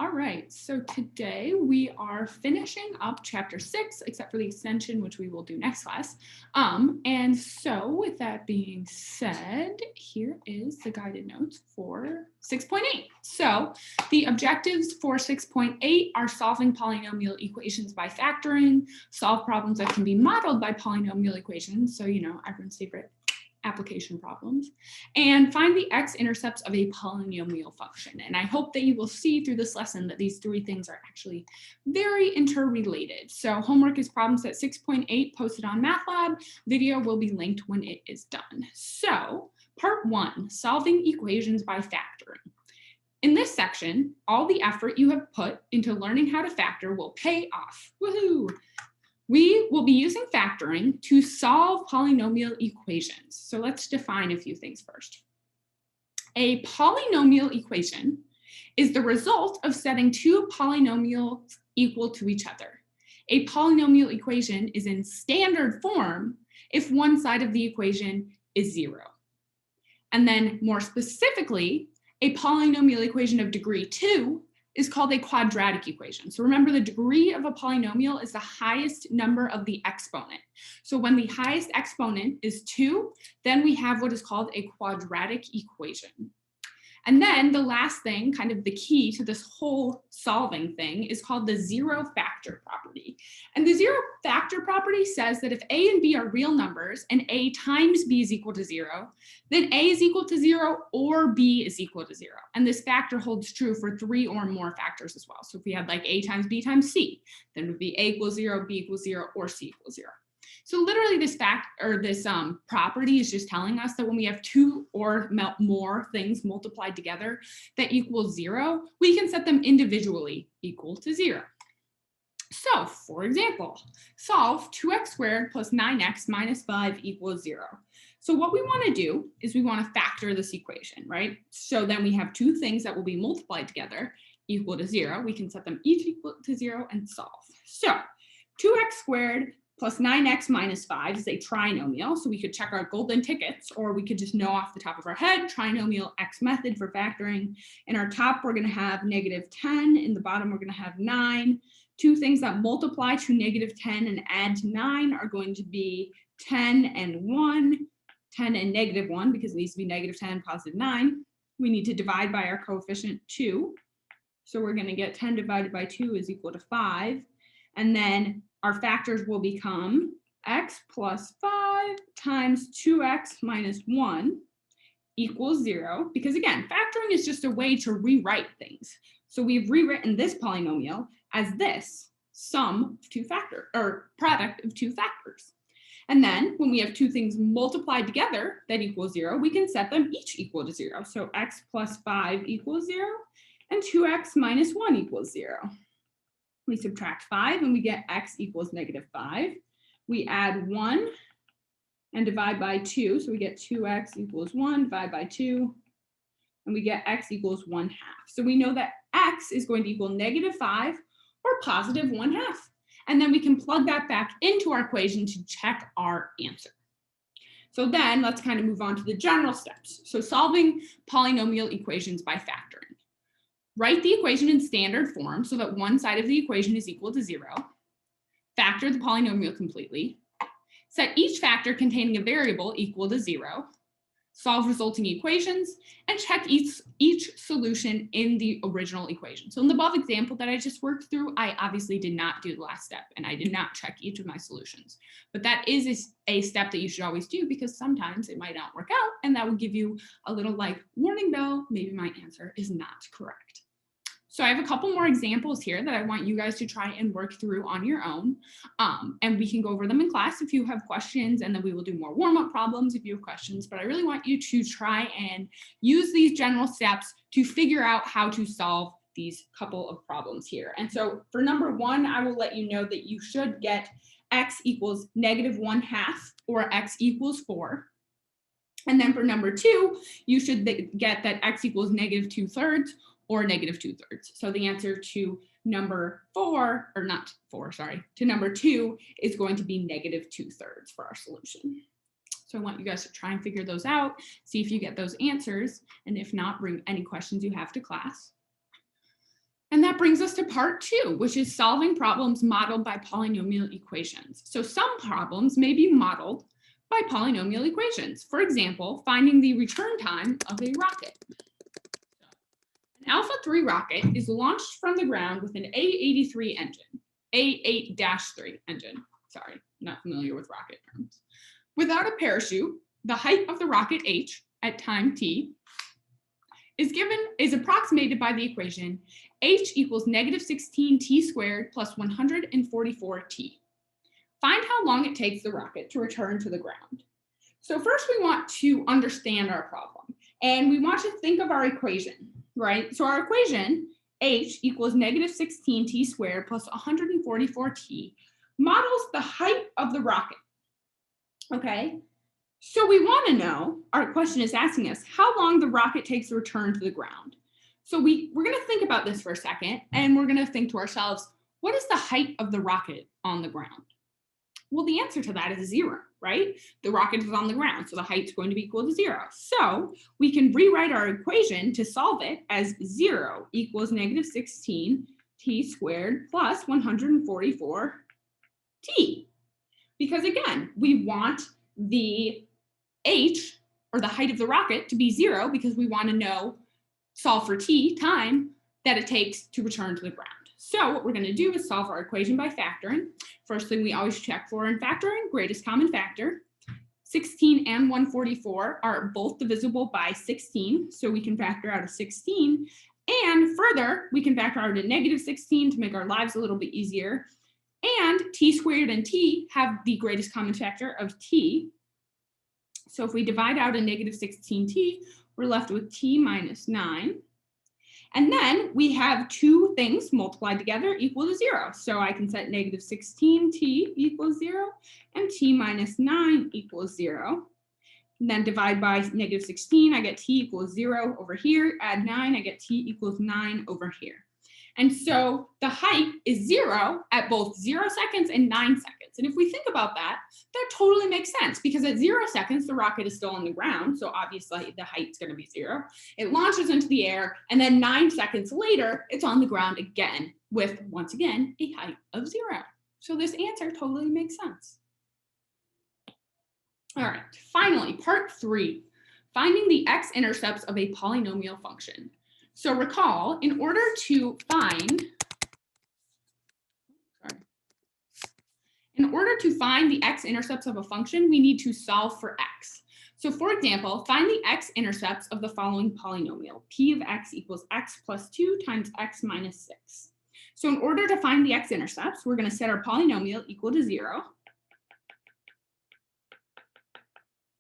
All right, so today we are finishing up chapter 6, except for the extension, which we will do next class. And so with that being said, here is the guided notes for 6.8. So the objectives for 6.8 are solving polynomial equations by factoring, solve problems that can be modeled by polynomial equations. So, you know, everyone's favorite application problems, and find the x-intercepts of a polynomial function. And I hope that you will see through this lesson that these three things are actually very interrelated. So homework is problem set 6.8 posted on MathLab. Video will be linked when it is done. So part 1, solving equations by factoring. In this section, all the effort you have put into learning how to factor will pay off. Woohoo! We will be using factoring to solve polynomial equations. So let's define a few things first. A polynomial equation is the result of setting two polynomials equal to each other. A polynomial equation is in standard form if one side of the equation is 0. And then more specifically, a polynomial equation of degree 2 is called a quadratic equation. So remember, the degree of a polynomial is the highest number of the exponent. So when the highest exponent is 2, then we have what is called a quadratic equation. And then the last thing, kind of the key to this whole solving thing, is called the zero factor property. And the zero factor property says that if a and b are real numbers and a times b is equal to 0, then a is equal to 0 or b is equal to 0. And this factor holds true for 3 or more factors as well. So if we had like a times b times c, then it would be a equals 0, b equals 0, or c equals 0. So literally this property is just telling us that when we have 2 or more things multiplied together that equals 0, we can set them individually equal to 0. So for example, solve 2x squared plus 9x minus 5 equals 0. So what we want to do is we want to factor this equation, right? So then we have two things that will be multiplied together equal to 0. We can set them each equal to 0 and solve. So 2x squared plus 9x minus 5 is a trinomial, so we could check our golden tickets, or we could just know off the top of our head, trinomial x method for factoring. In our top, we're going to have negative 10. In the bottom, we're going to have 9. Two things that multiply to negative 10 and add to 9 are going to be 10 and 1, 10 and negative 1, because it needs to be negative 10 and positive 9. We need to divide by our coefficient 2. So we're going to get 10 divided by 2 is equal to 5. And then our factors will become x plus 5 times 2x minus 1 equals 0. Because again, factoring is just a way to rewrite things. So we've rewritten this polynomial as this sum of two factors, or product of two factors. And then when we have two things multiplied together that equal 0, we can set them each equal to 0. So x plus 5 equals 0 and 2x minus 1 equals 0. We subtract 5 and we get x equals negative 5. We add 1 and divide by 2. So we get 2x equals 1, divide by 2. And we get x equals 1/2. So we know that x is going to equal negative 5 or positive 1/2. And then we can plug that back into our equation to check our answer. So then let's kind of move on to the general steps. So solving polynomial equations by factoring. Write the equation in standard form so that one side of the equation is equal to 0. Factor the polynomial completely. Set each factor containing a variable equal to 0. Solve resulting equations, and check each solution in the original equation. So in the above example that I just worked through, I obviously did not do the last step, and I did not check each of my solutions. But that is a step that you should always do, because sometimes it might not work out, and that will give you a little like warning bell, maybe my answer is not correct. So I have a couple more examples here that I want you guys to try and work through on your own. And we can go over them in class if you have questions, and then we will do more warm-up problems if you have questions. But I really want you to try and use these general steps to figure out how to solve these couple of problems here. And so for number 1, I will let you know that you should get x equals negative 1/2 or x equals 4. And then for number 2, you should get that x equals negative 2/3 or negative 2/3. So the answer to number 4, or not 4, sorry, to number 2 is going to be negative 2/3 for our solution. So I want you guys to try and figure those out, see if you get those answers, and if not, bring any questions you have to class. And that brings us to part 2, which is solving problems modeled by polynomial equations. So some problems may be modeled by polynomial equations. For example, finding the return time of a rocket. An Alpha-3 rocket is launched from the ground with an A83 engine, A8-3 engine. Sorry, not familiar with rocket terms. Without a parachute, the height of the rocket h at time t is approximated by the equation h equals -16t squared plus 144t. Find how long it takes the rocket to return to the ground. So first we want to understand our problem, and we want to think of our equation, right? So our equation, h equals -16t squared plus 144t, models the height of the rocket, okay? So we want to know, our question is asking us, how long the rocket takes to return to the ground. So we're going to think about this for a second, and we're going to think to ourselves, what is the height of the rocket on the ground? Well, the answer to that is 0, right? The rocket is on the ground, so the height's going to be equal to 0. So we can rewrite our equation to solve it as 0 equals -16t squared plus 144t. Because again, we want the h, or the height of the rocket, to be 0 because we want to know, solve for t, time, that it takes to return to the ground. So what we're going to do is solve our equation by factoring. First thing we always check for in factoring, greatest common factor. 16 and 144 are both divisible by 16, so we can factor out a 16. And further, we can factor out a -16 to make our lives a little bit easier. And t squared and t have the greatest common factor of t. So if we divide out a -16t, we're left with t minus 9. And then we have two things multiplied together equal to 0. So I can set -16t equals 0 and t minus 9 equals 0. And then divide by -16, I get t equals 0 over here. Add 9, I get t equals 9 over here. And so the height is 0 at both 0 seconds and 9 seconds. And if we think about that, that totally makes sense because at 0 seconds, the rocket is still on the ground. So obviously the height's going to be 0. It launches into the air, and then 9 seconds later, it's on the ground again with, once again, a height of 0. So this answer totally makes sense. All right, finally, part 3, finding the x-intercepts of a polynomial function. So recall, in order to find the x-intercepts of a function, we need to solve for x. So for example, find the x-intercepts of the following polynomial. P of x equals x plus 2 times x minus 6. So in order to find the x-intercepts, we're going to set our polynomial equal to 0.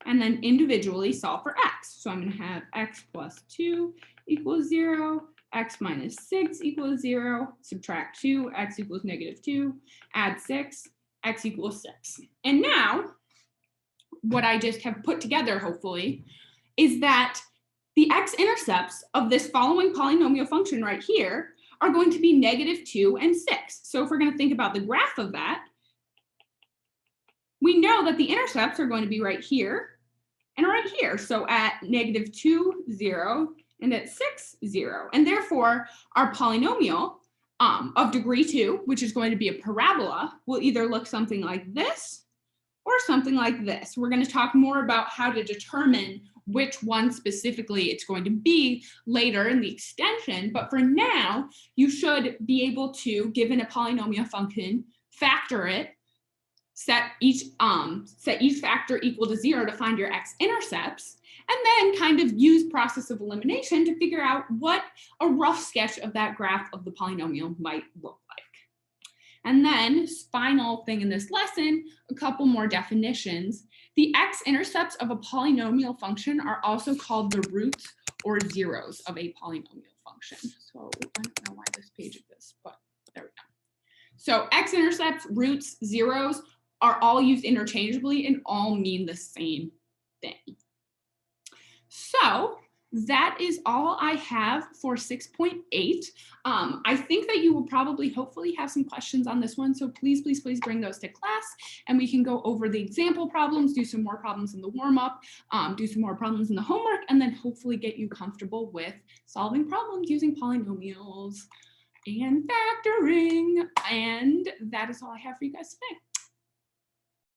And then individually solve for x. So I'm going to have x plus 2 equals 0, x minus 6 equals 0, subtract 2, x equals -2, add 6, x equals 6. And now, what I just have put together, hopefully, is that the x-intercepts of this following polynomial function right here are going to be -2 and 6. So if we're going to think about the graph of that, we know that the intercepts are going to be right here and right here. So at -2, 0, and at 6, 0. And therefore, our polynomial of degree 2, which is going to be a parabola, will either look something like this or something like this. We're going to talk more about how to determine which one specifically it's going to be later in the extension. But for now, you should be able to, given a polynomial function, factor it, set each factor equal to 0 to find your x-intercepts, and then kind of use process of elimination to figure out what a rough sketch of that graph of the polynomial might look like. And then, final thing in this lesson, a couple more definitions. The x-intercepts of a polynomial function are also called the roots or zeros of a polynomial function. So I don't know why this page exists, but there we go. So x-intercepts, roots, zeros are all used interchangeably and all mean the same thing. So that is all I have for 6.8. I think that you will probably, hopefully, have some questions on this one. So please, please, please bring those to class and we can go over the example problems, do some more problems in the warm-up, do some more problems in the homework, and then hopefully get you comfortable with solving problems using polynomials. and factoring. And that is all I have for you guys today.